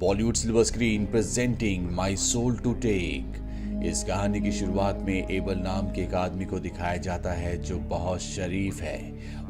Bollywood silver screen presenting my soul to take. इस कहानी की शुरुआत में एबल नाम के एक आदमी को दिखाया जाता है जो बहुत शरीफ है।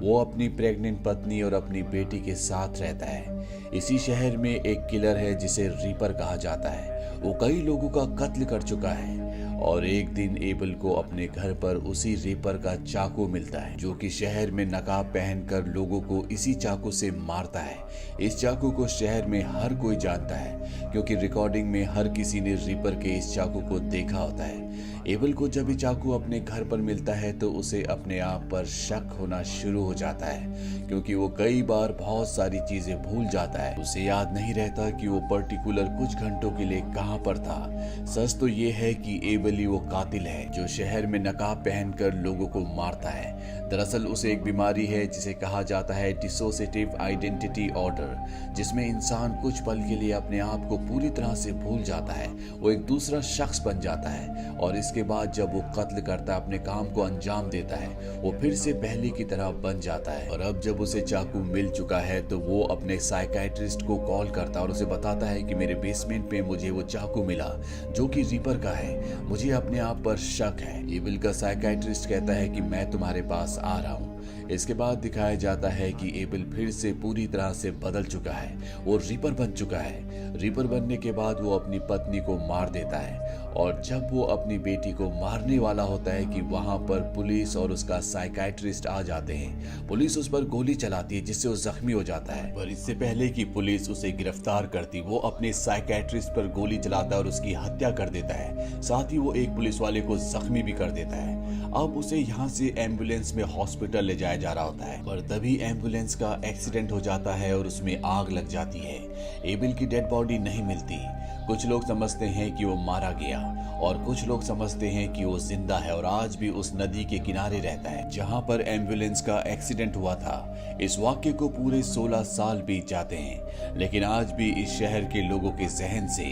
वो अपनी प्रेग्नेंट पत्नी और अपनी बेटी के साथ रहता है। इसी शहर में एक किलर है जिसे रीपर कहा जाता है। वो कई लोगों का कत्ल कर चुका है और एक दिन एबल को अपने घर पर उसी रीपर का चाकू मिलता है जो कि शहर में नकाब पहनकर लोगों को इसी चाकू से मारता है। इस चाकू को शहर में हर कोई जानता है क्योंकि रिकॉर्डिंग में हर किसी ने रीपर के इस चाकू को देखा होता है। एबल को जब ये चाकू अपने घर पर मिलता है तो उसे अपने आप पर शक होना शुरू हो जाता है क्योंकि वो कई बार बहुत सारी चीजें भूल जाता है। उसे याद नहीं रहता कि वो पर्टिकुलर कुछ घंटों के लिए कहां पर था। सच तो ये है कि एबल ही वो कातिल है जो शहर में नकाब पहनकर लोगों को मारता है। दरअसल उसे एक बीमारी है जिसे कहा जाता है डिसोसिएटिव आइडेंटिटी ऑर्डर, जिसमें इंसान कुछ पल के लिए अपने आप को पूरी तरह से भूल जाता है। वो एक दूसरा शख्स बन जाता है और इसके बाद जब वो कत्ल करता है, अपने काम को अंजाम देता है, वो फिर से पहले की तरह बन जाता है। और अब जब उसे चाकू मिल चुका है तो वो अपने साइकियाट्रिस्ट को कॉल करता है और उसे बताता है कि मेरे बेसमेंट में मुझे वो चाकू मिला जो कि रीपर का है। मुझे अपने आप पर शक है। एबल का साइकियाट्रिस्ट कहता है कि मैं तुम्हारे पास आ रहा हूँ। इसके बाद दिखाया जाता है कि एबल फिर से पूरी तरह से बदल चुका है। वो रीपर बन चुका है। रीपर बनने के बाद वो अपनी पत्नी को मार देता है और जब वो अपनी बेटी को मारने वाला होता है कि वहां पर पुलिस और उसका साइकियाट्रिस्ट आ जाते हैं। पुलिस उस पर गोली चलाती है जिससे वो जख्मी हो जाता है। पर इससे पहले कि पुलिस उसे गिरफ्तार करती, वो अपने साइकियाट्रिस्ट पर गोली चलाता है और उसकी हत्या कर देता है। साथ ही वो एक पुलिस वाले को जख्मी भी कर देता है। अब उसे यहाँ से एम्बुलेंस में हॉस्पिटल ले जाया जा रहा होता है, पर तभी एम्बुलेंस का एक्सीडेंट हो जाता है और उसमें आग लग जाती है। एबल की डेड बॉडी नहीं मिलती। कुछ लोग समझते हैं कि वो मारा गया और कुछ लोग समझते हैं कि वो जिंदा है और आज भी उस नदी के किनारे रहता है जहां पर एम्बुलेंस का एक्सीडेंट हुआ था। इस वाक्य को पूरे 16 साल बीत जाते हैं, लेकिन आज भी इस शहर के लोगों के जहन से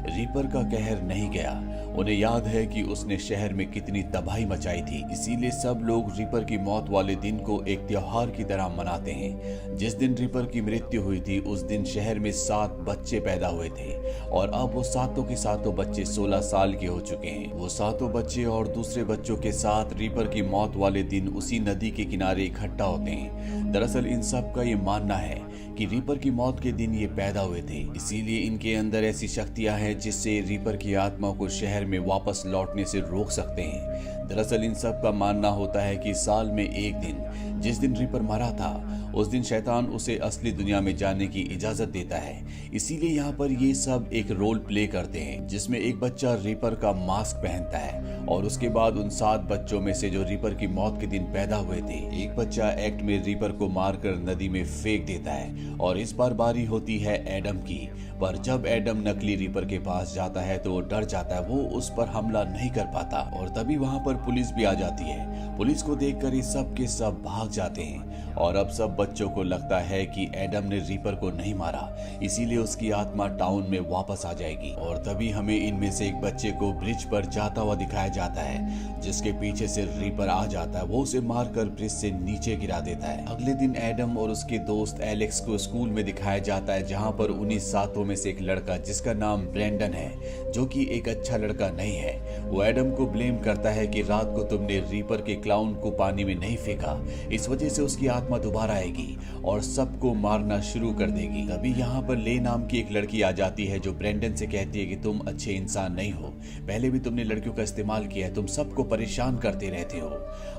रीपर का कहर नहीं गया। उन्हें याद है कि उसने शहर में कितनी तबाही मचाई थी, इसीलिए सब लोग रीपर की मौत वाले दिन को एक त्योहार की तरह मनाते हैं। जिस दिन रीपर की मृत्यु हुई थी उस दिन शहर में 7 बच्चे पैदा हुए थे और अब वो सातों के सातों बच्चे 16 साल के हो चुके हैं। वो सातों बच्चे और दूसरे बच्चों के साथ रीपर की मौत वाले दिन उसी नदी के किनारे इकट्ठा होते हैं। दरअसल इन सब का ये मानना है कि रीपर की मौत के दिन ये पैदा हुए थे, इसीलिए इनके अंदर ऐसी शक्तियां हैं जिससे रीपर की आत्मा को शहर में वापस लौटने से रोक सकते हैं। दरअसल इन सब का मानना होता है कि साल में एक दिन, जिस दिन रीपर मरा था, उस दिन शैतान उसे असली दुनिया में जाने की इजाजत देता है। इसीलिए यहाँ पर ये सब एक रोल प्ले करते हैं जिसमें एक बच्चा रीपर का मास्क पहनता है और उसके बाद उन 7 बच्चों में से जो रीपर की मौत के दिन पैदा हुए थे, एक बच्चा एक्ट में रीपर को मारकर नदी में फेंक देता है और इस बार बारी होती है एडम की। पर जब एडम नकली रीपर के पास जाता है तो वो डर जाता है, वो उस पर हमला नहीं कर पाता और तभी वहां पर पुलिस भी आ जाती है। पुलिस को देखकर ये सब के सब भाग जाते हैं और अब सब बच्चों को लगता है कि एडम ने रीपर को नहीं मारा, इसीलिए उसकी आत्मा टाउन में वापस आ जाएगी। और तभी हमें इनमें से एक बच्चे को ब्रिज पर जाता हुआ दिखाया जाता है जिसके पीछे से रीपर आ जाता है। वो उसे मारकर ब्रिज से नीचे गिरा देता है। अगले दिन एडम और उसके दोस्त एलेक्स को स्कूल में दिखाया जाता है जहाँ पर उन्हीं सातों में से एक लड़का जिसका नाम ब्रेंडन है, जो कि एक अच्छा लड़का नहीं है, वो एडम को ब्लेम करता है कि रात को तुमने रीपर के क्लाउन को पानी में नहीं फेंका, इस वजह से उसकी आत्मा दोबारा आएगी और सबको मारना शुरू कर देगी। तभी यहाँ पर ले नाम की एक लड़की आ जाती है जो ब्रेंडन से कहती है कि तुम अच्छे इंसान नहीं हो, पहले भी तुमने लड़कियों का इस्तेमाल किया है, तुम सबको परेशान करते रहते हो।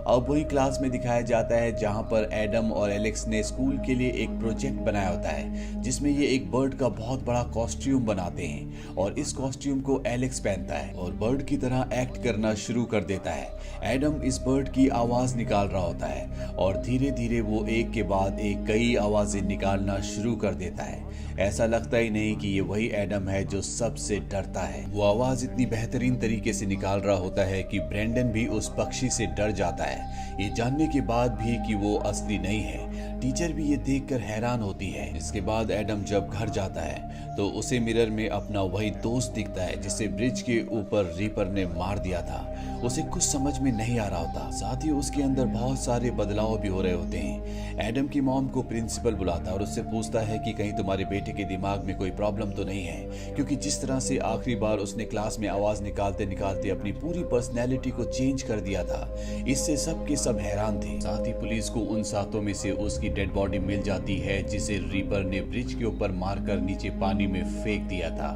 अब वही क्लास में दिखाया जाता है जहाँ पर एडम और एलेक्स ने स्कूल के लिए एक प्रोजेक्ट बनाया होता है जिसमें ये एक बर्ड का बहुत बड़ा कॉस्ट्यूम बनाते हैं और इस कॉस्ट्यूम को एलेक्स पहनता है और बर्ड की तरह एक्ट करना शुरू कर देता है। एडम इस बर्ड की आवाज निकाल रहा होता है और धीरे धीरे वो एक के बाद एक कई आवाजें निकालना शुरू कर देता है। ऐसा लगता ही नहीं कि ये वही एडम है जो सबसे डरता है। वो आवाज इतनी बेहतरीन तरीके से निकाल रहा होता है कि ब्रेंडन भी उस पक्षी से डर जाता है, ये जानने के बाद भी कि वो असली नहीं है। टीचर भी ये देखकर हैरान होती है। इसके बाद एडम जब घर जाता है तो उसे मिरर में अपना वही दोस्त दिखता है जिसे ब्रिज के ऊपर रीपर ने मार दिया था। उसे कुछ समझ में नहीं आ रहा होता। साथ ही उसके अंदर बहुत सारे बदलाव भी हो रहे होते हैं। एडम की मॉम को प्रिंसिपल बुलाता है और उससे पूछता है कि कहीं तुम्हारे बेटे के दिमाग में कोई प्रॉब्लम तो नहीं है, क्योंकि जिस तरह से आखिरी बार उसने क्लास में आवाज निकालते निकालते अपनी पूरी पर्सनैलिटी को चेंज कर दिया था। इससे सब के सब हैरान थे। साथ ही पुलिस को उन 7 में से उसकी डेड बॉडी मिल जाती है जिसे रीपर ने ब्रिज के ऊपर मारकर नीचे पानी में फेंक दिया था।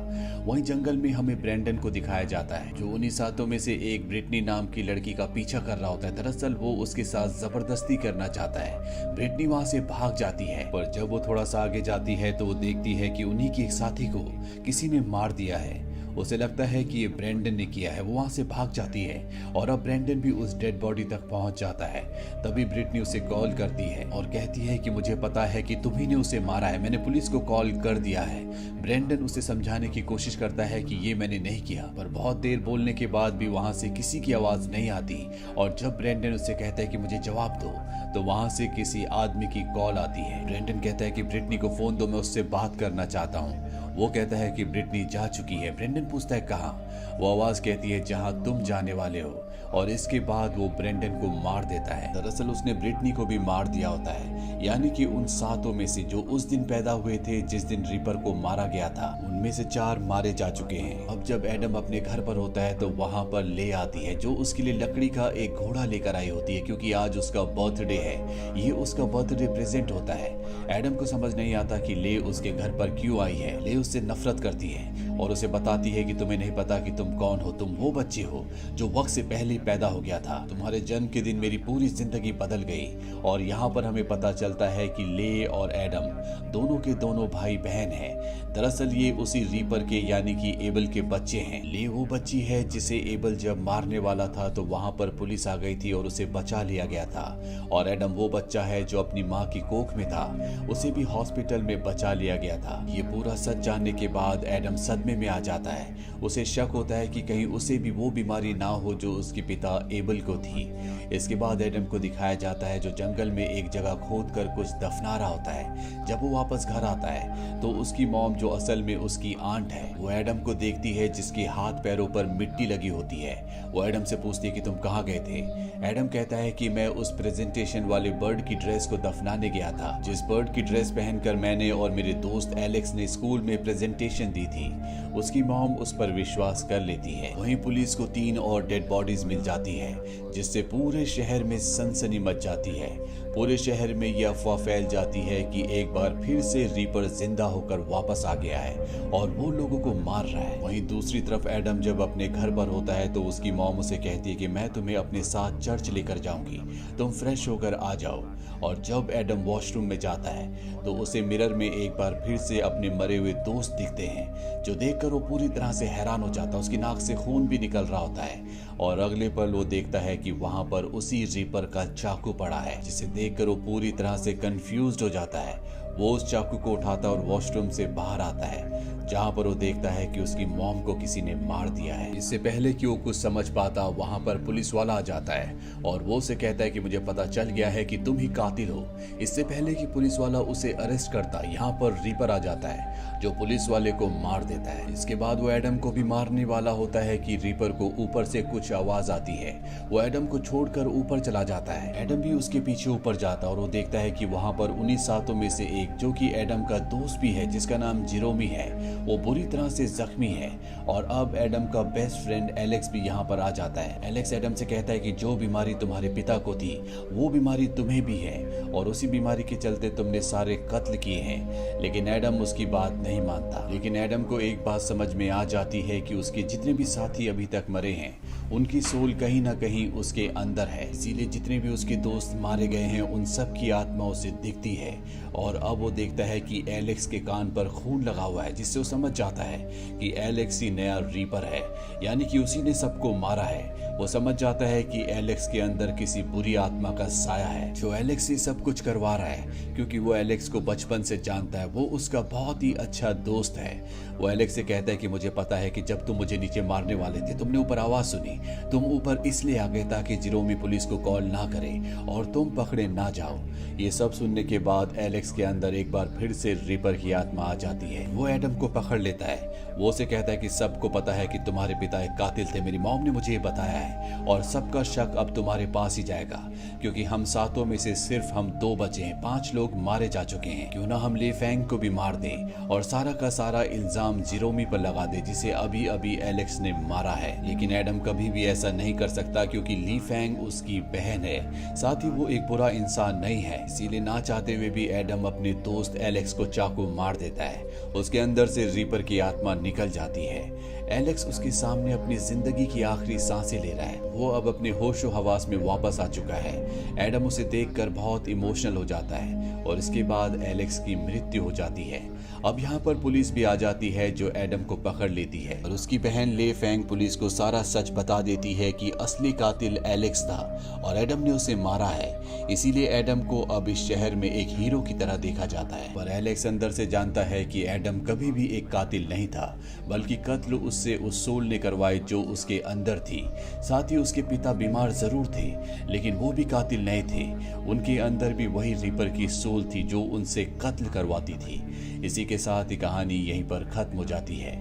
वहीं जंगल में हमें ब्रैंडन को दिखाया जाता है, जो उन्हीं 7 में से एक ब्रिटनी नाम की लड़की का पीछा कर रहा होता है। दरअसल वो उसके साथ जबरदस्ती करना चाहता है। ब्रिटनी वहां से भाग जाती है, पर जब वो थोड़ा सा आगे जाती है तो वो देखती है कि उन्हीं के एक साथी को किसी ने मार दिया है। उसे लगता है कि ये ब्रैंडन ने किया है। वो वहां से भाग जाती है और अब ब्रैंडन भी उस डेड बॉडी तक पहुंच जाता है। तभी ब्रिटनी उसे कॉल करती है और कहती है कि मुझे पता है कि तुम्ही ने उसे मारा है, मैंने पुलिस को कॉल कर दिया है। ब्रैंडन उसे समझाने की कोशिश करता है कि ये मैंने नहीं किया, पर बहुत देर बोलने के बाद भी वहां से किसी की आवाज नहीं आती। और जब ब्रैंडन उसे कहता है कि मुझे जवाब दो, तो वहां से किसी आदमी की कॉल आती है। ब्रैंडन कहता है कि ब्रिटनी को फोन दो, मैं उससे बात करना चाहता हूँ। वो कहता है कि ब्रिटनी जा चुकी है। ब्रेंडन पूछता है कहाँ? वो आवाज कहती है जहां तुम जाने वाले हो, और इसके बाद वो ब्रेंडन को मार देता है। दरअसल उसने ब्रिटनी को भी मार दिया होता है, यानी कि उन 7 में से जो उस दिन पैदा हुए थे जिस दिन रीपर को मारा गया था, उनमें से 4 मारे जा चुके हैं। अब जब एडम अपने घर पर होता है तो वहां पर ले आती है, जो उसके लिए लकड़ी का एक घोड़ा लेकर आई होती है, क्योंकि आज उसका बर्थडे है। ये उसका बर्थडे प्रेजेंट होता है। एडम को समझ नहीं आता कि ले उसके घर पर क्यों आई है। ले उससे नफरत करती है और उसे बताती है कि तुम्हें नहीं पता कि तुम कौन हो, तुम वो बच्चे हो जो वक्त से पहले पैदा हो गया था। तुम्हारे जन्म के दिन मेरी पूरी जिंदगी बदल गई। और यहाँ पर हमें पता चलता है कि ले और एडम दोनों के दोनों भाई बहन हैं। दरअसल ये उसी रीपर के यानी कि एबल के बच्चे हैं। ले वो बच्ची है जिसे एबल जब मारने वाला था तो वहां पर पुलिस आ गई थी और उसे बचा लिया गया था। और एडम वो बच्चा है जो अपनी माँ की कोख में था, उसे भी हॉस्पिटल में बचा लिया गया था। ये पूरा सच जानने के बाद एडम सदमे में आ जाता है। उसे शक होता है कि कहीं उसे भी वो बीमारी ना हो जो उसके पिता एबल को थी। इसके बाद एडम को दिखाया जाता है जो जंगल में एक जगह खोद कर कुछ दफना रहा होता है। जब वो वापस घर आता है तो उसकी मॉम, जो असल में उसकी आंट है, वो एडम को देखती है जिसके हाथ पैरों पर मिट्टी लगी होती है। वो एडम से पूछती है कि तुम कहाँ गए थे? एडम कहता है कि मैं उस प्रेजेंटेशन वाले बर्ड की ड्रेस को दफनाने गया था, जिस बर्ड की ड्रेस पहनकर मैंने और मेरे दोस्त एलेक्स ने स्कूल में प्रेजेंटेशन दी थी। उसकी मॉम उस पर विश्वास कर लेती है। वहीं पुलिस को 3 और डेड बॉडीज मिल जाती है, जिससे पूरे शहर में सनसनी मच जाती है। पूरे शहर में यह अफवाह फैल जाती है कि एक बार फिर से रीपर जिंदा होकर वापस आ गया है और वो लोगों को मार रहा है। वहीं दूसरी तरफ एडम जब अपने घर पर होता है तो उसकी मॉम उसे कहती है कि मैं तुम्हें अपने साथ चर्च लेकर जाऊंगी, तुम फ्रेश होकर आ जाओ। और जब एडम वॉशरूम में जाता है तो उसे मिरर में एक बार फिर से अपने मरे हुए दोस्त दिखते हैं, जो देखकर वो पूरी तरह से हैरान हो जाता है। उसकी नाक से खून भी निकल रहा होता है और अगले पल वो देखता है कि वहां पर उसी रीपर का चाकू पड़ा है, जिसे देखकर वो पूरी तरह से कंफ्यूज्ड हो जाता है। वो उस चाकू को उठाता और वॉशरूम से बाहर आता है, जहां पर वो देखता है कि उसकी मॉम को किसी ने मार दिया है। इससे पहले कि वो कुछ समझ पाता, वहां पर पुलिस वाला आ जाता है और वो उसे कहता है कि मुझे पता चल गया है कि तुम ही कातिल हो। इससे पहले कि पुलिस वाला उसे अरेस्ट करता, यहाँ पर रीपर आ जाता है जो पुलिस वाले को मार देता है। इसके बाद वो एडम को भी मारने वाला होता है कि रीपर को ऊपर से कुछ आवाज आती है। वो एडम को छोड़कर ऊपर चला जाता है। एडम भी उसके पीछे ऊपर जाता है और वो देखता है कि वहां पर उन्हीं 7 में से एक, जो कि एडम का दोस्त भी है जिसका नाम जेरोमी है, वो बुरी तरह से जख्मी है। और अब एडम का बेस्ट फ्रेंड एलेक्स भी यहाँ पर आ जाता है। एलेक्स एडम से कहता है कि जो बीमारी तुम्हारे पिता को थी वो बीमारी तुम्हें भी है और उसी बीमारी के चलते तुमने सारे कत्ल किए हैं। लेकिन एडम उसकी बात नहीं मानता। लेकिन एडम को एक बात समझ में आ जाती है कि उसके जितने भी साथी अभी तक मरे हैं उनकी सोल कहीं ना कहीं उसके अंदर है। इसीलिए जितने भी उसके दोस्त मारे गए हैं उन सब की आत्मा उसे दिखती है। और अब वो देखता है कि एलेक्स के कान पर खून लगा हुआ है, जिससे वो समझ जाता है कि एलेक्स ही नया रीपर है, यानी कि उसी ने सबको मारा है। वो समझ जाता है कि एलेक्स के अंदर किसी बुरी आत्मा का साया है जो एलेक्स से सब कुछ करवा रहा है, क्योंकि वो एलेक्स को बचपन से जानता है। वो उसका बहुत ही अच्छा दोस्त है। वो एलेक्स से कहता है कि मुझे पता है कि जब तुम मुझे नीचे मारने वाले थे तुमने ऊपर आवाज सुनी। तुम ऊपर इसलिए आ गए ताकि जेरोमी पुलिस को कॉल ना करे और तुम पकड़े ना जाओ। ये सब सुनने के बाद एलेक्स के अंदर एक बार फिर से रीपर की आत्मा आ जाती है। वो एडम को पकड़ लेता है। वो उसे कहता है कि सबको पता है कि तुम्हारे पिता एक कातिल थे, मेरी मॉम ने मुझे ये बताया है। है और सबका शक अब तुम्हारे पास ही जाएगा, क्योंकि हम सातों में से सिर्फ हम 2 बचे हैं। 5 लोग मारे जा चुके हैं। क्यों ना हम ली फैंग को भी मार दें और सारा का सारा इल्जाम जेरोमी पर लगा दे, जिसे अभी अभी एलेक्स ने मारा है। लेकिन एडम कभी भी ऐसा नहीं कर सकता, क्योंकि ली फैंग उसकी बहन है, साथ ही वो एक बुरा इंसान नहीं है। इसीलिए ना चाहते हुए भी एडम अपने दोस्त एलेक्स को चाकू मार देता है। उसके अंदर से रीपर की आत्मा निकल जाती है। एलेक्स उसके सामने अपनी जिंदगी की आखिरी सांसें ले रहा है। वो अब अपने होशो हवास में वापस आ चुका है। एडम उसे देखकर बहुत इमोशनल हो जाता है और इसके बाद एलेक्स की मृत्यु हो जाती है। अब यहाँ पर पुलिस भी आ जाती है, जो एडम को पकड़ लेती है और उसकी बहन ले फैंग पुलिस को सारा सच बता देती है कि असली कातिल एलेक्स था और एडम ने उसे मारा है। इसीलिए एडम को अब इस शहर में एक हीरो की तरह देखा जाता है। पर एलेक्स अंदर से जानता है कि एडम कभी भी एक कातिल नहीं था, बल्कि कत्ल उससे उस सोल ने करवाए जो उसके अंदर थी। साथ ही उसके पिता बीमार जरूर थे, लेकिन वो भी कातिल नहीं थे। उनके अंदर भी वही रीपर की सोल थी जो उनसे कत्ल करवाती थी। इसी के साथ ही कहानी यहीं पर खत्म हो जाती है।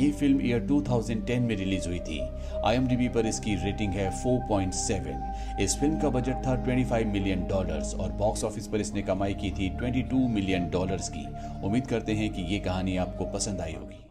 ये फिल्म ईयर 2010 में रिलीज हुई थी। IMDb पर इसकी रेटिंग है 4.7। इस फिल्म का बजट था $25 मिलियन और बॉक्स ऑफिस पर इसने कमाई की थी $22 मिलियन की। उम्मीद करते हैं कि ये कहानी आपको पसंद आई होगी।